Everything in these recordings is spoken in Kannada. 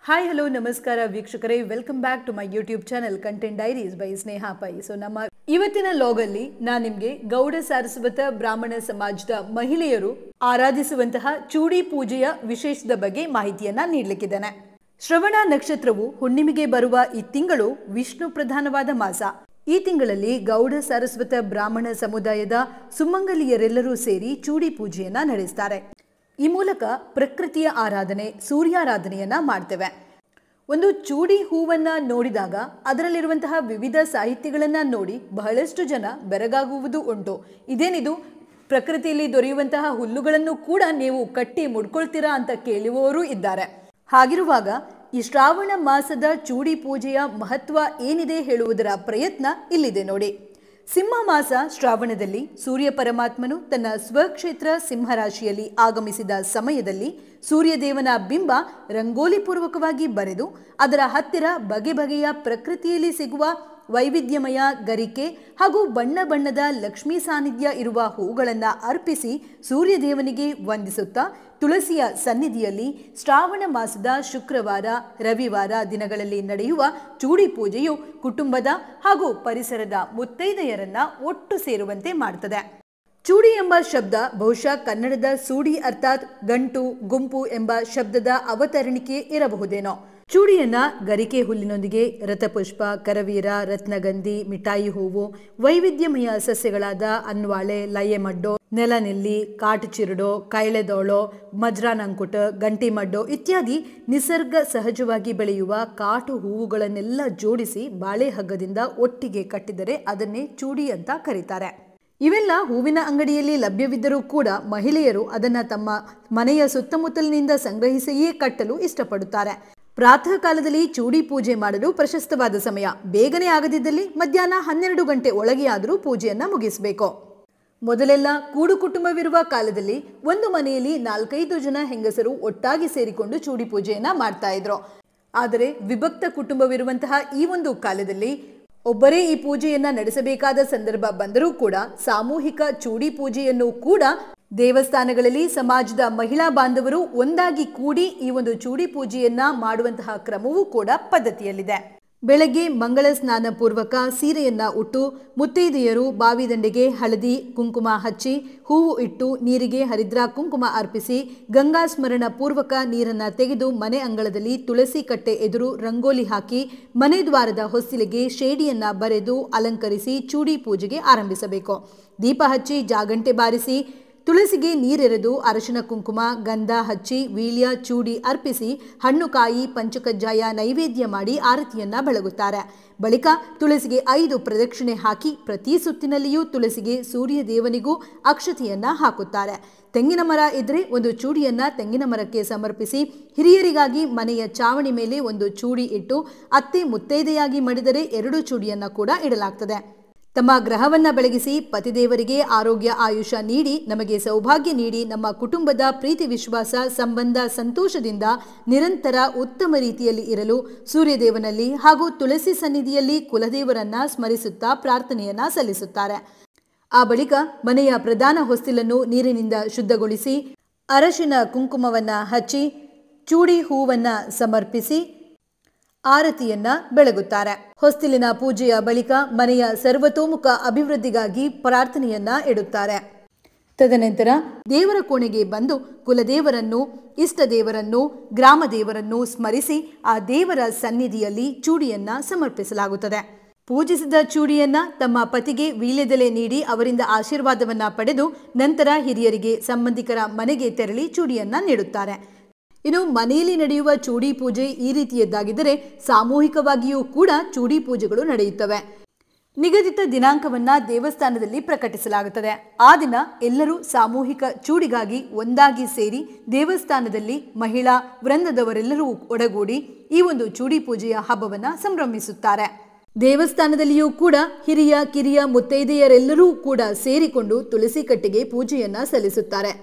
ಹಾಯ್ ಹಲೋ ನಮಸ್ಕಾರ ವೀಕ್ಷಕರೇ, welcome back to my YouTube channel content diaries by Sneha Pai. So ನಮ್ಮ ಇವತ್ತಿನ ಲಾಗಲ್ಲಿ ನಾನು ನಿಮಗೆ ಗೌಡ ಸಾರಸ್ವತ ಬ್ರಾಹ್ಮಣ ಸಮಾಜದ ಮಹಿಳೆಯರು ಆರಾಧಿಸುವಂತಹ ಚೂಡಿ ಪೂಜೆಯ ವಿಶೇಷದ ಬಗ್ಗೆ ಮಾಹಿತಿಯನ್ನ ನೀಡಲಿಕ್ಕಿದ್ದೇನೆ. ಶ್ರವಣ ನಕ್ಷತ್ರವು ಹುಣ್ಣಿಮೆಗೆ ಬರುವ ಈ ತಿಂಗಳು ವಿಷ್ಣು ಪ್ರಧಾನವಾದ ಮಾಸ. ಈ ತಿಂಗಳಲ್ಲಿ ಗೌಡ ಸಾರಸ್ವತ ಬ್ರಾಹ್ಮಣ ಸಮುದಾಯದ ಸುಮಂಗಲಿಯರೆಲ್ಲರೂ ಸೇರಿ ಚೂಡಿ ಪೂಜೆಯನ್ನ ನಡೆಸ್ತಾರೆ. ಈ ಮೂಲಕ ಪ್ರಕೃತಿಯ ಆರಾಧನೆ, ಸೂರ್ಯಾರಾಧನೆಯನ್ನ ಮಾಡ್ತೇವೆ. ಒಂದು ಚೂಡಿ ಹೂವನ್ನ ನೋಡಿದಾಗ ಅದರಲ್ಲಿರುವಂತಹ ವಿವಿಧ ಸಾಹಿತ್ಯಗಳನ್ನ ನೋಡಿ ಬಹಳಷ್ಟು ಜನ ಬೆರಗಾಗುವುದು ಉಂಟು. ಇದೇನಿದು, ಪ್ರಕೃತಿಯಲ್ಲಿ ದೊರೆಯುವಂತಹ ಹುಲ್ಲುಗಳನ್ನು ಕೂಡ ನೀವು ಕಟ್ಟಿ ಮುಡ್ಕೊಳ್ತೀರಾ ಅಂತ ಕೇಳುವವರು ಇದ್ದಾರೆ. ಹಾಗಿರುವಾಗ ಈ ಶ್ರಾವಣ ಮಾಸದ ಚೂಡಿ ಪೂಜೆಯ ಮಹತ್ವ ಏನಿದೆ ಹೇಳುವುದರ ಪ್ರಯತ್ನ ಇಲ್ಲಿದೆ ನೋಡಿ. ಸಿಂಹ ಮಾಸ ಶ್ರಾವಣದಲ್ಲಿ ಸೂರ್ಯ ಪರಮಾತ್ಮನು ತನ್ನ ಸ್ವಕ್ಷೇತ್ರ ಸಿಂಹರಾಶಿಯಲ್ಲಿ ಆಗಮಿಸಿದ ಸಮಯದಲ್ಲಿ ಸೂರ್ಯದೇವನ ಬಿಂಬ ರಂಗೋಲಿ ಪೂರ್ವಕವಾಗಿ ಬರೆದು ಅದರ ಹತ್ತಿರ ಬಗೆ ಬಗೆಯ ಪ್ರಕೃತಿಯಲ್ಲಿ ಸಿಗುವ ವೈವಿಧ್ಯಮಯ ಗರಿಕೆ ಹಾಗೂ ಬಣ್ಣ ಬಣ್ಣದ ಲಕ್ಷ್ಮೀ ಸಾನ್ನಿಧ್ಯ ಇರುವ ಹೂಗಳನ್ನು ಅರ್ಪಿಸಿ ಸೂರ್ಯದೇವನಿಗೆ ವಂದಿಸುತ್ತಾ ತುಳಸಿಯ ಸನ್ನಿಧಿಯಲ್ಲಿ ಶ್ರಾವಣ ಮಾಸದ ಶುಕ್ರವಾರ, ರವಿವಾರ ದಿನಗಳಲ್ಲಿ ನಡೆಯುವ ಚೂಡಿ ಪೂಜೆಯು ಕುಟುಂಬದ ಹಾಗೂ ಪರಿಸರದ ಮುತ್ತೈದೆಯರನ್ನ ಒಟ್ಟು ಸೇರುವಂತೆ ಮಾಡುತ್ತದೆ. ಚೂಡಿ ಎಂಬ ಶಬ್ದ ಬಹುಶಃ ಕನ್ನಡದ ಸೂಡಿ ಅರ್ಥಾತ್ ಗಂಟು, ಗುಂಪು ಎಂಬ ಶಬ್ದದ ಅವತರಣಿಕೆ ಇರಬಹುದೇನೋ. ಚೂಡಿಯನ್ನ ಗರಿಕೆ ಹುಲ್ಲಿನೊಂದಿಗೆ ರಥಪುಷ್ಪ, ಕರವೀರ, ರತ್ನಗಂಧಿ, ಮಿಠಾಯಿ ಹೂವು, ವೈವಿಧ್ಯಮಯ ಸಸ್ಯಗಳಾದ ಅನ್ವಾಳೆ, ಲಯೆಮಡ್ಡೋ, ನೆಲನೆಲ್ಲಿ, ಕಾಟುಚಿರುಡೋ, ಕೈಳೆದೋಳೋ, ಮಜ್ರಾನಂಕುಟ, ಗಂಟಿಮಡ್ಡೋ ಇತ್ಯಾದಿ ನಿಸರ್ಗ ಸಹಜವಾಗಿ ಬೆಳೆಯುವ ಕಾಟು ಹೂವುಗಳನ್ನೆಲ್ಲ ಜೋಡಿಸಿ ಬಾಳೆ ಹಗ್ಗದಿಂದ ಒಟ್ಟಿಗೆ ಕಟ್ಟಿದರೆ ಅದನ್ನೇ ಚೂಡಿ ಅಂತ ಕರೀತಾರೆ. ಇವೆಲ್ಲ ಹೂವಿನ ಅಂಗಡಿಯಲ್ಲಿ ಲಭ್ಯವಿದ್ದರೂ ಕೂಡ ಮಹಿಳೆಯರು ಅದನ್ನು ತಮ್ಮ ಮನೆಯ ಸುತ್ತಮುತ್ತಲಿನಿಂದ ಸಂಗ್ರಹಿಸಿಯೇ ಕಟ್ಟಲು ಇಷ್ಟಪಡುತ್ತಾರೆ. ಪ್ರಾತಃ ಕಾಲದಲ್ಲಿ ಚೂಡಿ ಪೂಜೆ ಮಾಡಲು ಪ್ರಶಸ್ತವಾದ ಸಮಯ. ಬೇಗನೆ ಆಗದಿದ್ದಲ್ಲಿ ಮಧ್ಯಾಹ್ನ 12 ಗಂಟೆ ಒಳಗೆ ಆದರೂ ಪೂಜೆಯನ್ನ ಮುಗಿಸಬೇಕು. ಮೊದಲೆಲ್ಲ ಕೂಡು ಕುಟುಂಬವಿರುವ ಕಾಲದಲ್ಲಿ ಒಂದು ಮನೆಯಲ್ಲಿ 4-5 ಜನ ಹೆಂಗಸರು ಒಟ್ಟಾಗಿ ಸೇರಿಕೊಂಡು ಚೂಡಿ ಪೂಜೆಯನ್ನ ಮಾಡ್ತಾ ಇದ್ರು. ಆದರೆ ವಿಭಕ್ತ ಕುಟುಂಬವಿರುವಂತಹ ಈ ಒಂದು ಕಾಲದಲ್ಲಿ ಒಬ್ಬರೇ ಈ ಪೂಜೆಯನ್ನ ನಡೆಸಬೇಕಾದ ಸಂದರ್ಭ ಬಂದರೂ ಕೂಡ ಸಾಮೂಹಿಕ ಚೂಡಿ ಪೂಜೆಯನ್ನು ಕೂಡ ದೇವಸ್ಥಾನಗಳಲ್ಲಿ ಸಮಾಜದ ಮಹಿಳಾ ಬಾಂಧವರು ಒಂದಾಗಿ ಕೂಡಿ ಈ ಒಂದು ಚೂಡಿ ಪೂಜೆಯನ್ನ ಮಾಡುವಂತಹ ಕ್ರಮವೂ ಕೂಡ ಪದ್ಧತಿಯಲ್ಲಿದೆ. ಬೆಳಗ್ಗೆ ಮಂಗಳ ಸ್ನಾನ ಪೂರ್ವಕ ಸೀರೆಯನ್ನ ಉಟ್ಟು ಮುತ್ತೈದೆಯರು ಬಾವಿ ದಂಡೆಗೆ ಹಳದಿ ಕುಂಕುಮ ಹಚ್ಚಿ ಹೂವು ಇಟ್ಟು ನೀರಿಗೆ ಹರಿದ್ರ ಕುಂಕುಮ ಅರ್ಪಿಸಿ ಗಂಗಾ ಸ್ಮರಣ ಪೂರ್ವಕ ನೀರನ್ನ ತೆಗೆದು ಮನೆ ಅಂಗಳದಲ್ಲಿ ತುಳಸಿ ಕಟ್ಟೆ ಎದುರು ರಂಗೋಲಿ ಹಾಕಿ ಮನೆ ದ್ವಾರದ ಹೊಸ್ತಿಲಿಗೆ ಶೇಡಿಯನ್ನ ಬರೆದು ಅಲಂಕರಿಸಿ ಚೂಡಿ ಪೂಜೆಗೆ ಆರಂಭಿಸಬೇಕು. ದೀಪ ಹಚ್ಚಿ ಜಾಗಂಟೆ ಬಾರಿಸಿ ತುಳಸಿಗೆ ನೀರೆರೆದು ಅರಶಿನ ಕುಂಕುಮ ಗಂಧ ಹಚ್ಚಿ ವೀಳ್ಯ ಚೂಡಿ ಅರ್ಪಿಸಿ ಹಣ್ಣು ಕಾಯಿ ಪಂಚಕಜ್ಜಾಯ ನೈವೇದ್ಯ ಮಾಡಿ ಆರತಿಯನ್ನ ಬೆಳಗುತ್ತಾರೆ. ಬಳಿಕ ತುಳಸಿಗೆ 5 ಪ್ರದಕ್ಷಿಣೆ ಹಾಕಿ ಪ್ರತಿ ಸುತ್ತಿನಲ್ಲಿಯೂ ತುಳಸಿಗೆ ಸೂರ್ಯ ದೇವನಿಗೂ ಅಕ್ಷತೆಯನ್ನ ಹಾಕುತ್ತಾರೆ. ತೆಂಗಿನ ಮರ ಇದ್ರೆ ಒಂದು ಚೂಡಿಯನ್ನ ತೆಂಗಿನ ಮರಕ್ಕೆ ಸಮರ್ಪಿಸಿ ಹಿರಿಯರಿಗಾಗಿ ಮನೆಯ ಚಾವಣಿ ಮೇಲೆ ಒಂದು ಚೂಡಿ ಇಟ್ಟು ಅತ್ತೆ ಮುತ್ತೈದೆಯಾಗಿ ಮಡಿದರೆ 2 ಚೂಡಿಯನ್ನ ಕೂಡ ಇಡಲಾಗ್ತದೆ. ತಮ್ಮ ಗ್ರಹವನ್ನ ಬೆಳಗಿಸಿ ಪತಿದೇವರಿಗೆ ಆರೋಗ್ಯ ಆಯುಷ ನೀಡಿ ನಮಗೆ ಸೌಭಾಗ್ಯ ನೀಡಿ ನಮ್ಮ ಕುಟುಂಬದ ಪ್ರೀತಿ ವಿಶ್ವಾಸ ಸಂಬಂಧ ಸಂತೋಷದಿಂದ ನಿರಂತರ ಉತ್ತಮ ರೀತಿಯಲ್ಲಿ ಇರಲು ಸೂರ್ಯದೇವನಲ್ಲಿ ಹಾಗೂ ತುಳಸಿ ಸನ್ನಿಧಿಯಲ್ಲಿ ಕುಲದೇವರನ್ನ ಸ್ಮರಿಸುತ್ತಾ ಪ್ರಾರ್ಥನೆಯನ್ನ ಸಲ್ಲಿಸುತ್ತಾರೆ. ಆ ಬಳಿಕ ಮನೆಯ ಪ್ರಧಾನ ಹೊಸ್ತಿಲನ್ನು ನೀರಿನಿಂದ ಶುದ್ಧಗೊಳಿಸಿ ಅರಶಿನ ಕುಂಕುಮವನ್ನ ಹಚ್ಚಿ ಚೂಡಿ ಹೂವನ್ನ ಸಮರ್ಪಿಸಿ ಆರತಿಯನ್ನ ಬೆಳಗುತ್ತಾರೆ. ಹೊಸ್ತಿಲಿನ ಪೂಜೆಯ ಬಳಿಕ ಮನೆಯ ಸರ್ವತೋಮುಖ ಅಭಿವೃದ್ಧಿಗಾಗಿ ಪ್ರಾರ್ಥನೆಯನ್ನ ಇಡುತ್ತಾರೆ. ತದನಂತರ ದೇವರ ಕೋಣೆಗೆ ಬಂದು ಕುಲದೇವರನ್ನು, ಇಷ್ಟ ದೇವರನ್ನು, ಗ್ರಾಮ ದೇವರನ್ನು ಸ್ಮರಿಸಿ ಆ ದೇವರ ಸನ್ನಿಧಿಯಲ್ಲಿ ಚೂಡಿಯನ್ನ ಸಮರ್ಪಿಸಲಾಗುತ್ತದೆ. ಪೂಜಿಸಿದ ಚೂಡಿಯನ್ನ ತಮ್ಮ ಪತಿಗೆ ವೀಳ್ಯದೆಲೆ ನೀಡಿ ಅವರಿಂದ ಆಶೀರ್ವಾದವನ್ನ ಪಡೆದು ನಂತರ ಹಿರಿಯರಿಗೆ ಸಂಬಂಧಿಕರ ಮನೆಗೆ ತೆರಳಿ ಚೂಡಿಯನ್ನ ನೀಡುತ್ತಾರೆ. ಇನ್ನು ಮನೆಯಲ್ಲಿ ನಡೆಯುವ ಚೂಡಿ ಪೂಜೆ ಈ ರೀತಿಯದ್ದಾಗಿದ್ದರೆ ಸಾಮೂಹಿಕವಾಗಿಯೂ ಕೂಡ ಚೂಡಿ ಪೂಜೆಗಳು ನಡೆಯುತ್ತವೆ. ನಿಗದಿತ ದಿನಾಂಕವನ್ನ ದೇವಸ್ಥಾನದಲ್ಲಿ ಪ್ರಕಟಿಸಲಾಗುತ್ತದೆ. ಆ ದಿನ ಎಲ್ಲರೂ ಸಾಮೂಹಿಕ ಚೂಡಿಗಾಗಿ ಒಂದಾಗಿ ಸೇರಿ ದೇವಸ್ಥಾನದಲ್ಲಿ ಮಹಿಳಾ ವೃಂದದವರೆಲ್ಲರೂ ಒಡಗೂಡಿ ಈ ಒಂದು ಚೂಡಿ ಪೂಜೆಯ ಹಬ್ಬವನ್ನ ಸಂಭ್ರಮಿಸುತ್ತಾರೆ. ದೇವಸ್ಥಾನದಲ್ಲಿಯೂ ಕೂಡ ಹಿರಿಯ ಕಿರಿಯ ಮುತ್ತೈದೆಯರೆಲ್ಲರೂ ಕೂಡ ಸೇರಿಕೊಂಡು ತುಳಸಿ ಕಟ್ಟೆಗೆ ಪೂಜೆಯನ್ನ ಸಲ್ಲಿಸುತ್ತಾರೆ.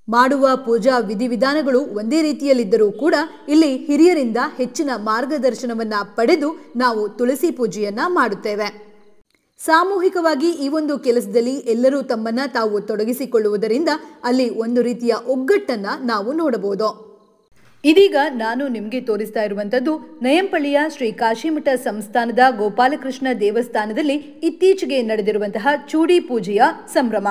ಮಾಡುವ ಪೂಜಾ ವಿಧಿವಿಧಾನಗಳು ಒಂದೇ ರೀತಿಯಲ್ಲಿದ್ದರೂ ಕೂಡ ಇಲ್ಲಿ ಹಿರಿಯರಿಂದ ಹೆಚ್ಚಿನ ಮಾರ್ಗದರ್ಶನವನ್ನ ಪಡೆದು ನಾವು ತುಳಸಿ ಪೂಜೆಯನ್ನ ಮಾಡುತ್ತೇವೆ. ಸಾಮೂಹಿಕವಾಗಿ ಈ ಒಂದು ಕೆಲಸದಲ್ಲಿ ಎಲ್ಲರೂ ತಮ್ಮನ್ನ ತಾವು ತೊಡಗಿಸಿಕೊಳ್ಳುವುದರಿಂದ ಅಲ್ಲಿ ಒಂದು ರೀತಿಯ ಒಗ್ಗಟ್ಟನ್ನ ನಾವು ನೋಡಬಹುದು. ಇದೀಗ ನಾನು ನಿಮಗೆ ತೋರಿಸ್ತಾ ಇರುವಂತದ್ದು ನಯಂಪಳ್ಳಿಯ ಶ್ರೀ ಕಾಶಿಮಠ ಸಂಸ್ಥಾನದ ಗೋಪಾಲಕೃಷ್ಣ ದೇವಸ್ಥಾನದಲ್ಲಿ ಇತ್ತೀಚೆಗೆ ನಡೆದಿರುವಂತಹ ಚೂಡಿ ಪೂಜೆಯ ಸಂಭ್ರಮ.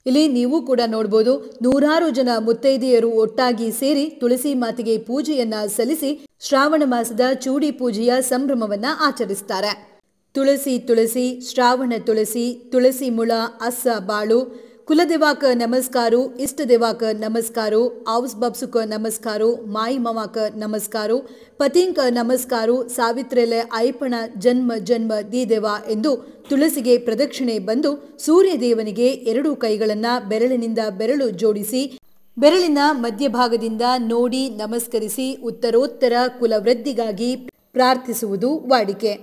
ಇಲ್ಲಿ ನೀವು ಕೂಡ ನೋಡಬಹುದು, ನೂರಾರು ಜನ ಮುತ್ತೈದೆಯರು ಒಟ್ಟಾಗಿ ಸೇರಿ ತುಳಸಿ ಮಾತೆಗೆ ಪೂಜೆಯನ್ನ ಸಲ್ಲಿಸಿ ಶ್ರಾವಣ ಮಾಸದ ಚೂಡಿ ಪೂಜೆಯ ಸಂಭ್ರಮವನ್ನ ಆಚರಿಸುತ್ತಾರೆ. ತುಳಸಿ ತುಳಸಿ ಶ್ರಾವಣ ತುಳಸಿ ತುಳಸಿ ಮುಳ ಅಸ್ಸ ಬಾಳು ಕುಲದೇವಾಕ ನಮಸ್ಕಾರು ಇಷ್ಟದೇವಾಕ ನಮಸ್ಕಾರು ಔಸ್ ಬಬ್ಸುಕ ನಮಸ್ಕಾರು ಮಾಯಿ ಮವಾಕ ನಮಸ್ಕಾರು ಪತಿಂಕ ನಮಸ್ಕಾರು ಸಾವಿತ್ರೆಲೆ ಐಪಣ ಜನ್ಮ ಜನ್ಮ ದೀದೇವ ಎಂದು ತುಳಸಿಗೆ ಪ್ರದಕ್ಷಿಣೆ ಬಂದು ಸೂರ್ಯದೇವನಿಗೆ 2 ಕೈಗಳನ್ನ ಬೆರಳಿನಿಂದ ಬೆರಳು ಜೋಡಿಸಿ ಬೆರಳಿನ ಮಧ್ಯಭಾಗದಿಂದ ನೋಡಿ ನಮಸ್ಕರಿಸಿ ಉತ್ತರೋತ್ತರ ಕುಲವೃದ್ಧಿಗಾಗಿ ಪ್ರಾರ್ಥಿಸುವುದು ವಾಡಿಕೆ.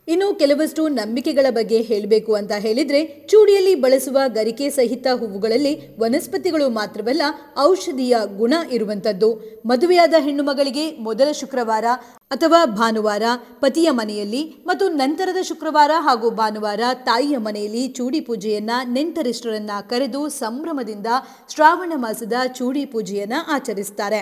ಇನ್ನು ಕೆಲವಷ್ಟು ನಂಬಿಕೆಗಳ ಬಗ್ಗೆ ಹೇಳಬೇಕು ಅಂತ ಹೇಳಿದ್ರೆ, ಚೂಡಿಯಲ್ಲಿ ಬಳಸುವ ಗರಿಕೆ ಸಹಿತ ಹೂವುಗಳಲ್ಲಿ ವನಸ್ಪತಿಗಳು ಮಾತ್ರವಲ್ಲ ಔಷಧೀಯ ಗುಣ ಇರುವಂತದ್ದು. ಮದುವೆಯಾದ ಹೆಣ್ಣು ಮಗಳಿಗೆ ಮೊದಲ ಶುಕ್ರವಾರ ಅಥವಾ ಭಾನುವಾರ ಪತಿಯ ಮನೆಯಲ್ಲಿ ಮತ್ತು ನಂತರದ ಶುಕ್ರವಾರ ಹಾಗೂ ಭಾನುವಾರ ತಾಯಿಯ ಮನೆಯಲ್ಲಿ ಚೂಡಿ ಪೂಜೆಯನ್ನ ನೆಂಟರಿಷ್ಟರನ್ನ ಕರೆದು ಸಂಭ್ರಮದಿಂದ ಶ್ರಾವಣ ಮಾಸದ ಚೂಡಿ ಪೂಜೆಯನ್ನ ಆಚರಿಸುತ್ತಾರೆ.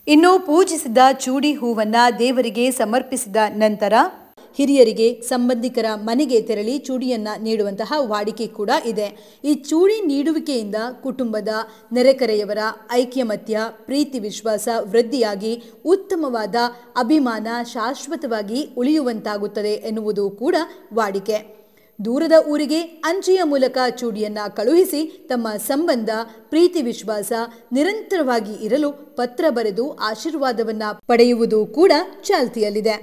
ಇನ್ನು ಪೂಜಿಸಿದ ಚೂಡಿ ಹೂವನ್ನ ದೇವರಿಗೆ ಸಮರ್ಪಿಸಿದ ನಂತರ ಹಿರಿಯರಿಗೆ ಸಂಬಂಧಿಕರ ಮನೆಗೆ ತೆರಳಿ ಚೂಡಿಯನ್ನ ನೀಡುವಂತಹ ವಾಡಿಕೆ ಕೂಡ ಇದೆ. ಈ ಚೂಡಿ ನೀಡುವಿಕೆಯಿಂದ ಕುಟುಂಬದ ನೆರೆಕರೆಯವರ ಐಕ್ಯಮತ್ಯ, ಪ್ರೀತಿ ವಿಶ್ವಾಸ ವೃದ್ಧಿಯಾಗಿ ಉತ್ತಮವಾದ ಅಭಿಮಾನ ಶಾಶ್ವತವಾಗಿ ಉಳಿಯುವಂತಾಗುತ್ತದೆ ಎನ್ನುವುದು ಕೂಡ ವಾಡಿಕೆ. ದೂರದ ಊರಿಗೆ ಅಂಚೆಯ ಮೂಲಕ ಚೂಡಿಯನ್ನ ಕಳುಹಿಸಿ ತಮ್ಮ ಸಂಬಂಧ, ಪ್ರೀತಿ ವಿಶ್ವಾಸ ನಿರಂತರವಾಗಿ ಇರಲು ಪತ್ರ ಬರೆದು ಆಶೀರ್ವಾದವನ್ನ ಪಡೆಯುವುದು ಕೂಡ ಚಾಲ್ತಿಯಲ್ಲಿದೆ.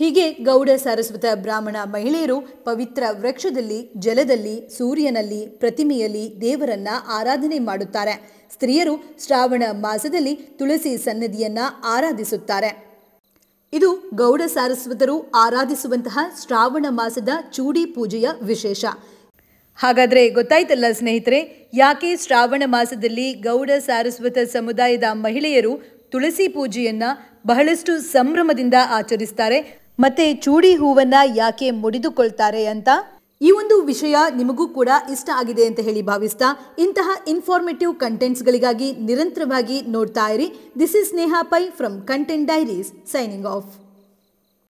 ಹೀಗೆ ಗೌಡ ಸಾರಸ್ವತ ಬ್ರಾಹ್ಮಣ ಮಹಿಳೆಯರು ಪವಿತ್ರ ವೃಕ್ಷದಲ್ಲಿ, ಜಲದಲ್ಲಿ, ಸೂರ್ಯನಲ್ಲಿ, ಪ್ರತಿಮೆಯಲ್ಲಿ ದೇವರನ್ನ ಆರಾಧನೆ ಮಾಡುತ್ತಾರೆ. ಸ್ತ್ರೀಯರು ಶ್ರಾವಣ ಮಾಸದಲ್ಲಿ ತುಳಸಿ ಸನ್ನಿಧಿಯನ್ನ ಆರಾಧಿಸುತ್ತಾರೆ. ಇದು ಗೌಡ ಸಾರಸ್ವತರು ಆರಾಧಿಸುವಂತಹ ಶ್ರಾವಣ ಮಾಸದ ಚೂಡಿ ಪೂಜೆಯ ವಿಶೇಷ. ಹಾಗಾದರೆ ಗೊತ್ತಾಯ್ತಲ್ಲ ಸ್ನೇಹಿತರೆ, ಯಾಕೆ ಶ್ರಾವಣ ಮಾಸದಲ್ಲಿ ಗೌಡ ಸಾರಸ್ವತ ಸಮುದಾಯದ ಮಹಿಳೆಯರು ತುಳಸಿ ಪೂಜೆಯನ್ನ ಬಹಳಷ್ಟು ಸಂಭ್ರಮದಿಂದ ಆಚರಿಸ್ತಾರೆ, ಮತ್ತೆ ಚೂಡಿ ಹೂವನ್ನ ಯಾಕೆ ಮುಡಿದುಕೊಳ್ತಾರೆ ಅಂತ. ಈ ಒಂದು ವಿಷಯ ನಿಮಗೂ ಕೂಡ ಇಷ್ಟ ಆಗಿದೆ ಅಂತ ಹೇಳಿ ಭಾವಿಸ್ತಾ, ಇಂತಹ ಇನ್ಫಾರ್ಮೇಟಿವ್ ಕಂಟೆಂಟ್ಸ್ಗಳಿಗಾಗಿ ನಿರಂತರವಾಗಿ ನೋಡ್ತಾ ಇರಿ. This is Sneha Pai from content diaries, signing of.